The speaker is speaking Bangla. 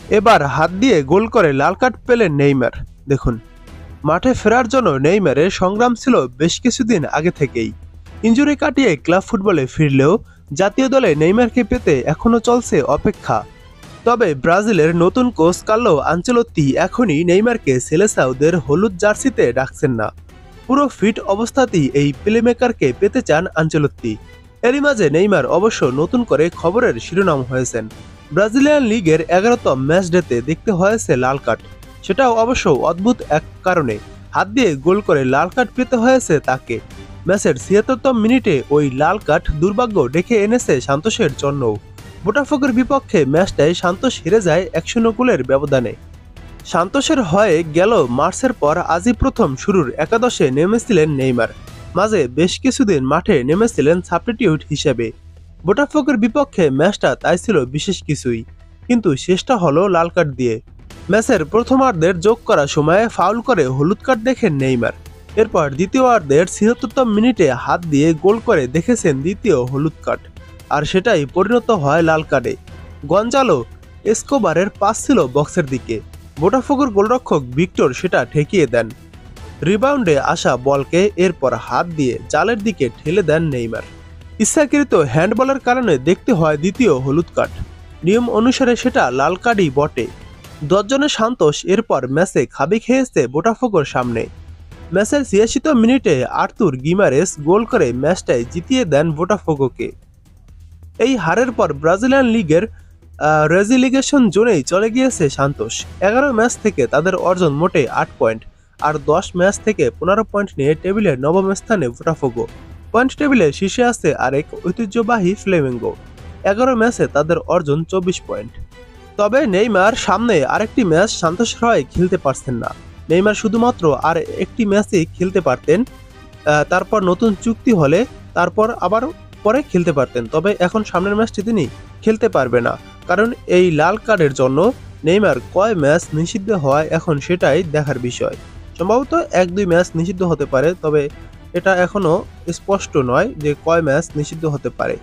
এবার হাত দিয়ে গোল করে লাল কার্ড পেলেন নেইমার। দেখুন, মাঠে ফেরার জন্য নেইমারের সংগ্রাম ছিল বেশ কিছুদিন আগে থেকেই। ইনজুরি কাটিয়ে ক্লাব ফুটবলে ফিরলেও জাতীয় দলে নেইমারকে পেতে এখনও চলছে অপেক্ষা। তবে ব্রাজিলের নতুন কোচ কার্লো আনচেলত্তি এখনই নেইমারকে সেলেসাওদের হলুদ জার্সিতে ডাকছেন না। পুরো ফিট অবস্থাতেই এই প্লেমেকারকে পেতে চান আনচেলত্তি। এরই মাঝে নেইমার অবশ্য নতুন করে খবরের শিরোনাম হয়েছেন। ব্রাজিলিয়ান লিগের 11তম ম্যাচ ডেতে দেখতে হয়েছে লাল কার্ড, সেটাও অবশ্য অদ্ভুত এক কারণে। হাত দিয়ে গোল করে লাল কার্ড পেতে হয়েছে তাকে। ম্যাচের ৭৬তম মিনিটে ওই লাল কার্ড দুর্ভাগ্য ডেকে এনেছে সান্তোসের জন্যও। বোটাফোগোর বিপক্ষে ম্যাচটায় সান্তোস হেরে যায় ১-০ গোলের ব্যবধানে। সান্তোসের হয়ে গেল মার্চের পর আজই প্রথম শুরুর একাদশে নেমেছিলেন নেইমার। মাঝে বেশ কিছুদিন মাঠে নেমেছিলেন সাবস্টিটিউট হিসেবে। বোটাফোগোর বিপক্ষে ম্যাচটা তাই ছিল বিশেষ কিছুই, কিন্তু শেষটা হলো লাল কার্ড দিয়ে। ম্যাচের প্রথমার্ধের যোগ করা সময়ে ফাউল করে হলুদ কার্ড দেখেন নেইমার। এরপর দ্বিতীয়ার্ধের ৭৬তম মিনিটে হাত দিয়ে গোল করে দেখেছেন দ্বিতীয় হলুদ কার্ড, আর সেটাই পরিণত হয় লাল কার্ডে। গঞ্জালো এসকোবারের পাস ছিল বক্সের দিকে, বোটাফোগোর গোলরক্ষক ভিক্টর সেটা ঠেকিয়ে দেন। রিবাউন্ডে আসা বলকে এরপর হাত দিয়ে জালের দিকে ঠেলে দেন নেইমার। ইচ্ছাকৃত হ্যান্ডবলের কারণে দেখতে হয় দ্বিতীয় হলুদ কার্ড। নিয়ম অনুসারে সেটা লাল কার্ডই বটে। ১০ জনের সান্তোস এরপর ম্যাচে খাবি খেয়েছে বোটাফোগোর সামনে। ম্যাচের ৮৬তম মিনিটে আর্তুর গিমারেস গোল করে ম্যাচটাই জিতিয়ে দেন বোটাফোগোকে। এই হারের পর ব্রাজিলিয়ান লিগের রেজিলিগেশন জোনেই চলে গিয়েছে সান্তোস। ১১ ম্যাচ থেকে তাদের অর্জন মোটে ৮ পয়েন্ট, আর ১০ ম্যাচ থেকে ১৫ পয়েন্ট নিয়ে টেবিলের নবম স্থানে বোটাফোগো। পয়েন্ট টেবিলে শীর্ষে আছে আরেক ঐতিহ্যবাহী ফ্লেমেঙ্গো। ১১ ম্যাচে তাদের অর্জন ২৪ পয়েন্ট। তবে নেইমার সামনে আরেকটি ম্যাচ সান্তোসের হয়ে খেলতে পারছেন না। নেইমার শুধুমাত্র আর একটি ম্যাচই খেলতে পারতেন, তারপর নতুন চুক্তি হলে তারপর আবার পরে খেলতে পারতেন। তবে এখন সামনের ম্যাচটি তিনি খেলতে পারবে না, কারণ এই লাল কার্ডের জন্য নেইমার কয় ম্যাচ নিষিদ্ধ হয় এখন সেটাই দেখার বিষয়। সম্ভবত ১-২ ম্যাচ নিষিদ্ধ হতে পারে, তবে এটা এখনো স্পষ্ট নয় যে কয় ম্যাচ নিষিদ্ধ হতে পারে।